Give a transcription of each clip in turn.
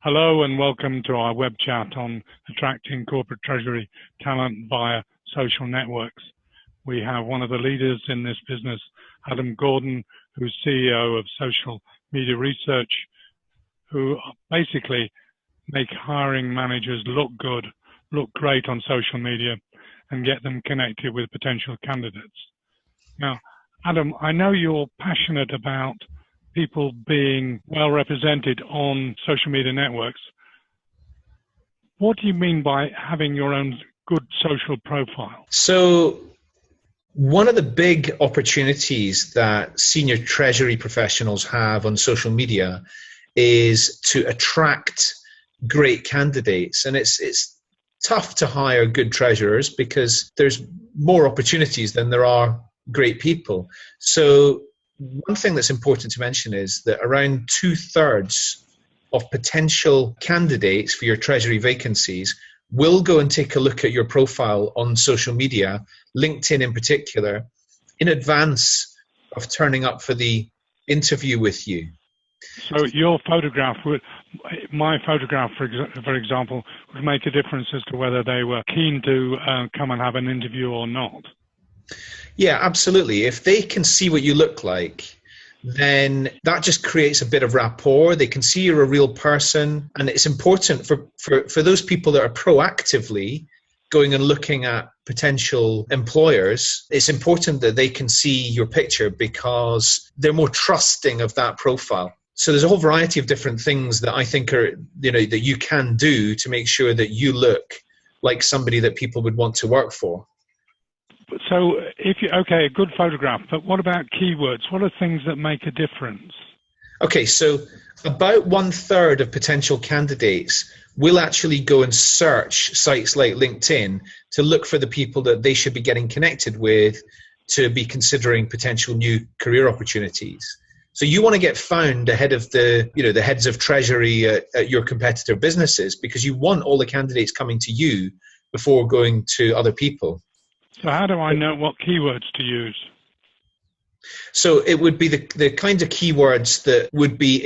Hello and welcome to our web chat on attracting corporate treasury talent via social networks. We have one of the leaders in this business, Adam Gordon, who's CEO of Social Media Research, who basically make hiring managers look good, look great on social media, and get them connected with potential candidates. Now, Adam, I know you're passionate about people being well represented on social media networks. What do you mean by having your own good social profile? So one of the big opportunities that senior treasury professionals have on social media is to attract great candidates. And it's tough to hire good treasurers because there's more opportunities than there are great people. So one thing that's important to mention is that around 2/3 of potential candidates for your treasury vacancies will go and take a look at your profile on social media, LinkedIn in particular, in advance of turning up for the interview with you. So your photograph, my photograph, for example, would make a difference as to whether they were keen to come and have an interview or not. Yeah, absolutely. If they can see what you look like, then that just creates a bit of rapport. They can see you're a real person. And it's important for those people that are proactively going and looking at potential employers, it's important that they can see your picture because they're more trusting of that profile. So there's a whole variety of different things that I think are, that you can do to make sure that you look like somebody that people would want to work for. So a good photograph, but what about keywords? What are things that make a difference? Okay, so about 1/3 of potential candidates will actually go and search sites like LinkedIn to look for the people that they should be getting connected with to be considering potential new career opportunities. So you want to get found ahead of the heads of treasury at your competitor businesses because you want all the candidates coming to you before going to other people. So how do I know what keywords to use? So it would be the kinds of keywords that would be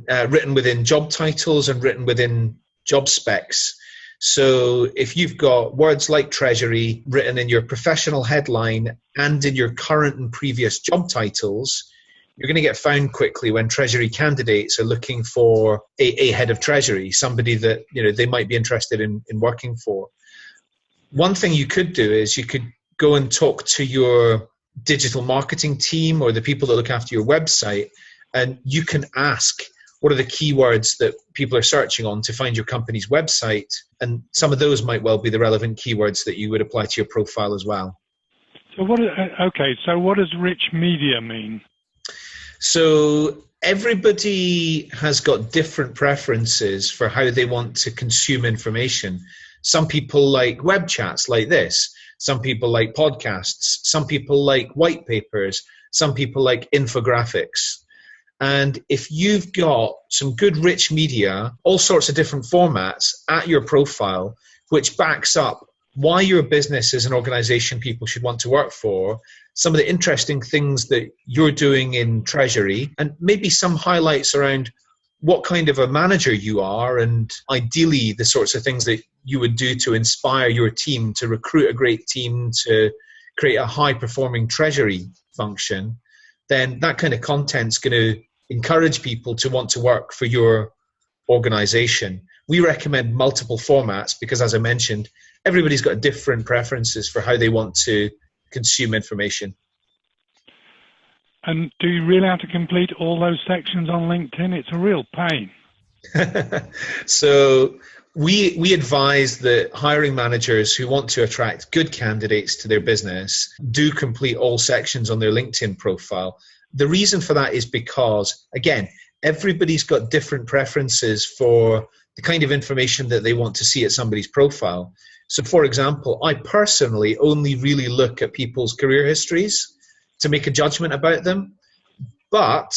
written within job titles and written within job specs. So if you've got words like treasury written in your professional headline and in your current and previous job titles, you're going to get found quickly when treasury candidates are looking for a head of treasury, somebody that they might be interested in working for. One thing you could do is you could go and talk to your digital marketing team or the people that look after your website, and you can ask what are the keywords that people are searching on to find your company's website, and some of those might well be the relevant keywords that you would apply to your profile as well. So what does rich media mean? So everybody has got different preferences for how they want to consume information. Some people like web chats like this. Some people like podcasts. Some people like white papers. Some people like infographics. And if you've got some good rich media, all sorts of different formats at your profile, which backs up why your business is an organization people should want to work for, some of the interesting things that you're doing in treasury, and maybe some highlights around what kind of a manager you are, and ideally the sorts of things that you would do to inspire your team, to recruit a great team, to create a high-performing treasury function, then that kind of content's going to encourage people to want to work for your organization. We recommend multiple formats because, as I mentioned, everybody's got different preferences for how they want to consume information. And do you really have to complete all those sections on LinkedIn? It's a real pain. So we advise that hiring managers who want to attract good candidates to their business do complete all sections on their LinkedIn profile. The reason for that is because, again, everybody's got different preferences for the kind of information that they want to see at somebody's profile. So, for example, I personally only really look at people's career histories to make a judgment about them. But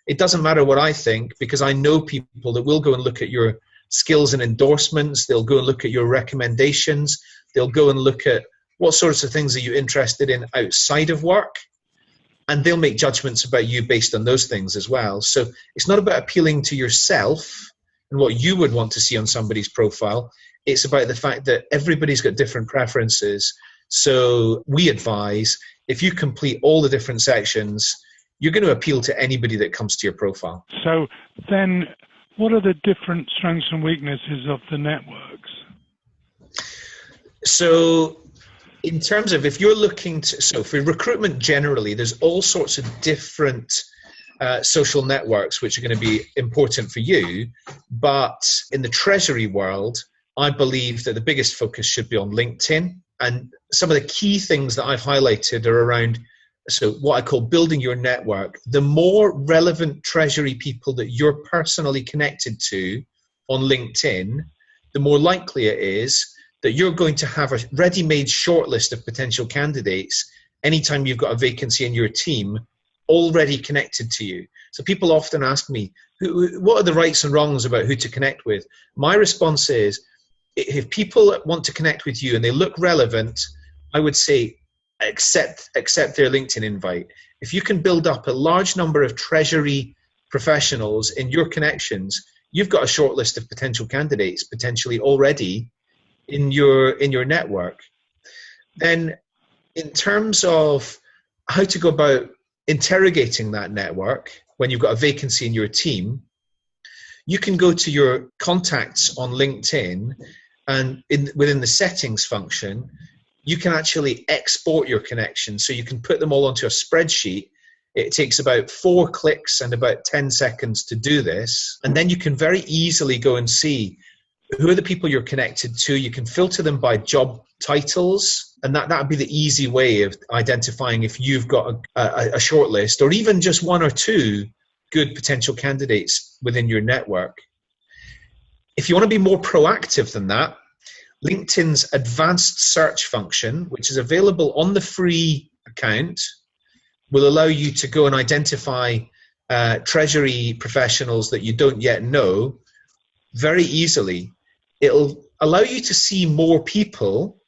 it doesn't matter what I think because I know people that will go and look at your skills and endorsements. They'll go and look at your recommendations. They'll go and look at what sorts of things are you interested in outside of work. And they'll make judgments about you based on those things as well. So it's not about appealing to yourself and what you would want to see on somebody's profile. It's about the fact that everybody's got different preferences. So we advise, if you complete all the different sections, you're going to appeal to anybody that comes to your profile. So then what are the different strengths and weaknesses of the networks? So in terms of, if you're looking to, so for recruitment generally, there's all sorts of different social networks which are going to be important for you. But in the treasury world, I believe that the biggest focus should be on LinkedIn. And some of the key things that I've highlighted are around, so what I call building your network. The more relevant treasury people that you're personally connected to on LinkedIn, the more likely it is that you're going to have a ready-made shortlist of potential candidates anytime you've got a vacancy in your team already connected to you. So people often ask me, what are the rights and wrongs about who to connect with? My response is, if people want to connect with you and they look relevant, I would say accept their LinkedIn invite. If you can build up a large number of treasury professionals in your connections, you've got a short list of potential candidates potentially already in your network. Then in terms of how to go about interrogating that network when you've got a vacancy in your team, you can go to your contacts on LinkedIn, and within the settings function, you can actually export your connections. So you can put them all onto a spreadsheet. It takes about 4 clicks and about 10 seconds to do this. And then you can very easily go and see who are the people you're connected to. You can filter them by job titles, and that would be the easy way of identifying if you've got a short list, or even just 1 or 2 good potential candidates within your network. If you want to be more proactive than that, LinkedIn's advanced search function, which is available on the free account, will allow you to go and identify treasury professionals that you don't yet know very easily. It'll allow you to see more people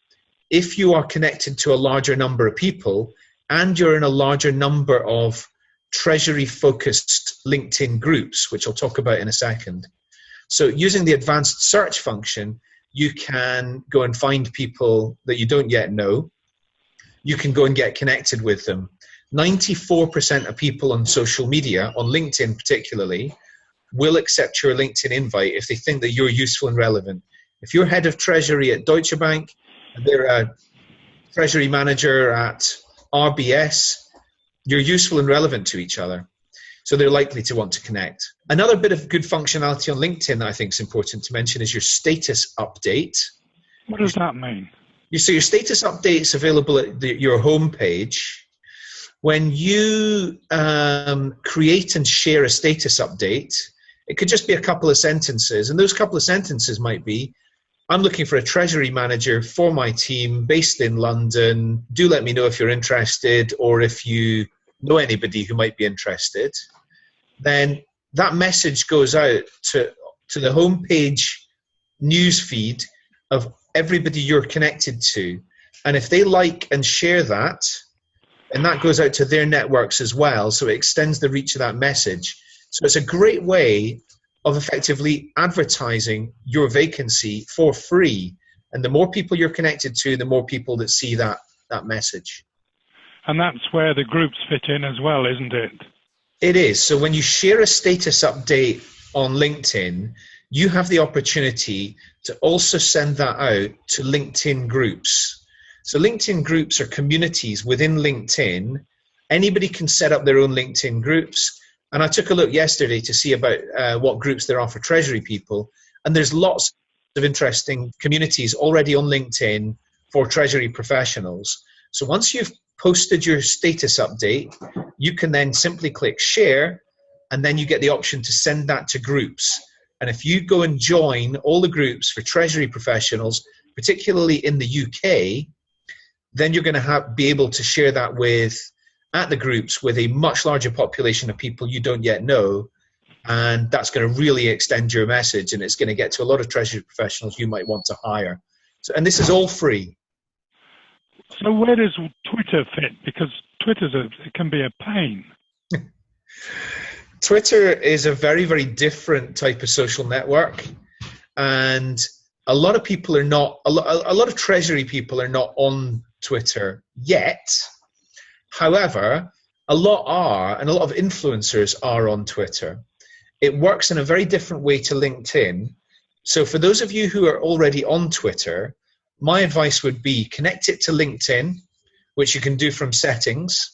if you are connected to a larger number of people and you're in a larger number of treasury-focused LinkedIn groups, which I'll talk about in a second. So using the advanced search function, you can go and find people that you don't yet know. You can go and get connected with them. 94% of people on social media, on LinkedIn particularly, will accept your LinkedIn invite if they think that you're useful and relevant. If you're head of treasury at Deutsche Bank, and they're a treasury manager at RBS, you're useful and relevant to each other. So they're likely to want to connect. Another bit of good functionality on LinkedIn that I think is important to mention is your status update. What does that mean? So your status update is available at your homepage. When you create and share a status update, it could just be a couple of sentences. And those couple of sentences might be, I'm looking for a treasury manager for my team based in London. Do let me know if you're interested, or if you know anybody who might be interested. Then that message goes out to the homepage news feed of everybody you're connected to. And if they like and share that, and that goes out to their networks as well, so it extends the reach of that message. So it's a great way of effectively advertising your vacancy for free. And the more people you're connected to, the more people that see that message. And that's where the groups fit in as well, isn't it? It is. So when you share a status update on LinkedIn, you have the opportunity to also send that out to LinkedIn groups. So LinkedIn groups are communities within LinkedIn. Anybody can set up their own LinkedIn groups. And I took a look yesterday to see about what groups there are for treasury people. And there's lots of interesting communities already on LinkedIn for treasury professionals. So once you've posted your status update, you can then simply click share, and then you get the option to send that to groups. And if you go and join all the groups for treasury professionals, particularly in the UK, then you're going to be able to share that at the groups with a much larger population of people you don't yet know. And that's going to really extend your message, and it's going to get to a lot of treasury professionals you might want to hire. So, and this is all free. So where does Twitter fit? Because it can be a pain. Twitter is a very, very different type of social network, and a lot of people are not, a lot of treasury people are not on Twitter yet. However, a lot are, and a lot of influencers are on Twitter. It works in a very different way to LinkedIn. So for those of you who are already on Twitter, my advice would be connect it to LinkedIn, which you can do from settings.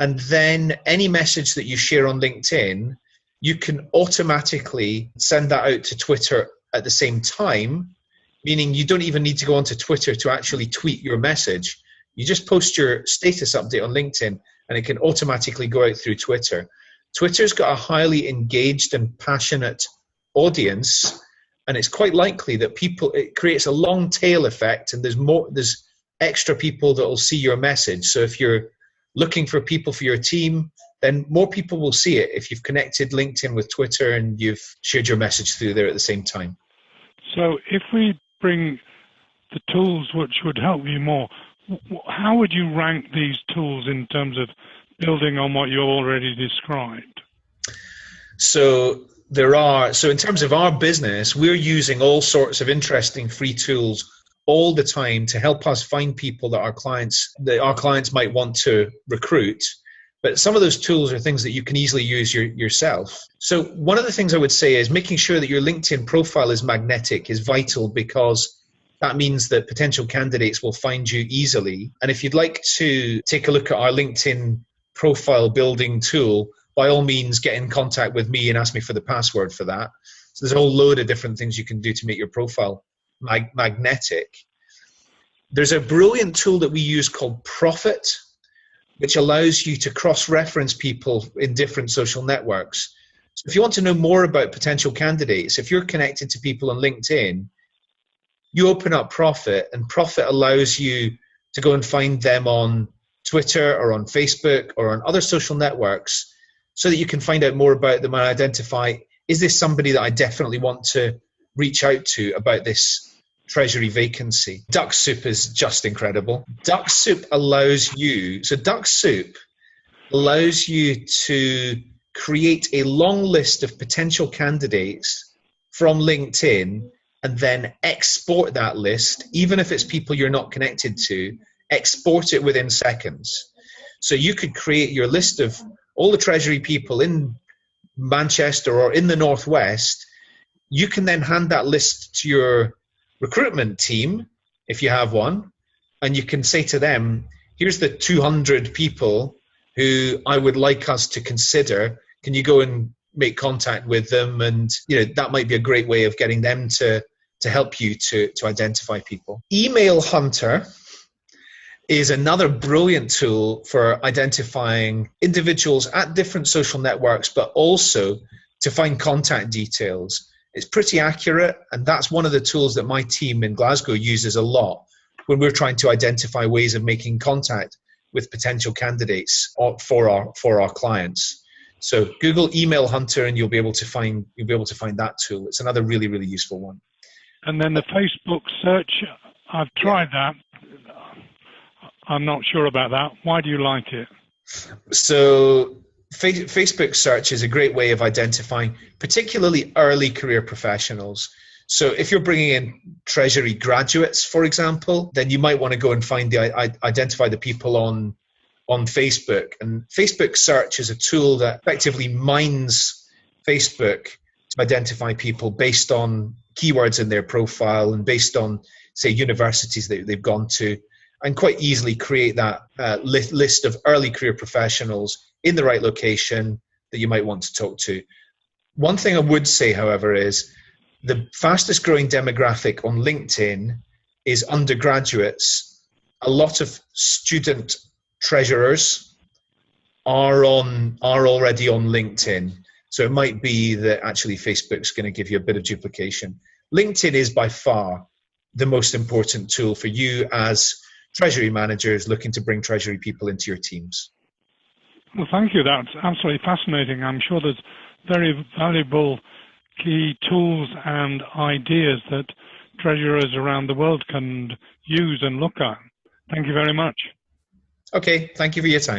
And then any message that you share on LinkedIn, you can automatically send that out to Twitter at the same time, meaning you don't even need to go onto Twitter to actually tweet your message. You just post your status update on LinkedIn and it can automatically go out through Twitter. Twitter's got a highly engaged and passionate audience, and it's quite likely that it creates a long tail effect, and there's extra people that will see your message. So if you're looking for people for your team, then more people will see it if you've connected LinkedIn with Twitter and you've shared your message through there at the same time. So if we bring the tools which would help you more, how would you rank these tools in terms of building on what you already described? So in terms of our business, we're using all sorts of interesting free tools all the time to help us find people that our clients might want to recruit. But some of those tools are things that you can easily use yourself. So one of the things I would say is making sure that your LinkedIn profile is magnetic is vital, because that means that potential candidates will find you easily. And if you'd like to take a look at our LinkedIn profile building tool, by all means, get in contact with me and ask me for the password for that. So there's a whole load of different things you can do to make your profile magnetic. There's a brilliant tool that we use called Profit, which allows you to cross-reference people in different social networks. So if you want to know more about potential candidates, if you're connected to people on LinkedIn, you open up Profit, and Profit allows you to go and find them on Twitter or on Facebook or on other social networks, so that you can find out more about them and identify, is this somebody that I definitely want to reach out to about this treasury vacancy? DuckSoup is just incredible. DuckSoup allows you to create a long list of potential candidates from LinkedIn and then export that list, even if it's people you're not connected to, export it within seconds. So you could create your list of all the treasury people in Manchester or in the Northwest. You can then hand that list to your recruitment team, if you have one, and you can say to them, here's the 200 people who I would like us to consider. Can you go and make contact with them? And that might be a great way of getting them to help you to identify people. Email Hunter is another brilliant tool for identifying individuals at different social networks, but also to find contact details. It's pretty accurate, and that's one of the tools that my team in Glasgow uses a lot when we're trying to identify ways of making contact with potential candidates for our clients. So Google Email Hunter, and you'll be able to find that tool. It's another really, really useful one. And then the Facebook search, I've tried that. I'm not sure about that. Why do you like it? So Facebook search is a great way of identifying particularly early career professionals. So if you're bringing in treasury graduates, for example, then you might want to go and identify the people on Facebook. And Facebook search is a tool that effectively mines Facebook to identify people based on keywords in their profile and based on, say, universities that they've gone to, and quite easily create that list of early career professionals in the right location that you might want to talk to. One thing I would say, however, is the fastest growing demographic on LinkedIn is undergraduates. A lot of student treasurers are already on LinkedIn. So it might be that actually Facebook's going to give you a bit of duplication. LinkedIn is by far the most important tool for you as treasury managers looking to bring treasury people into your teams. Well, thank you. That's absolutely fascinating. I'm sure there's very valuable key tools and ideas that treasurers around the world can use and look at. Thank you very much. Okay, thank you for your time.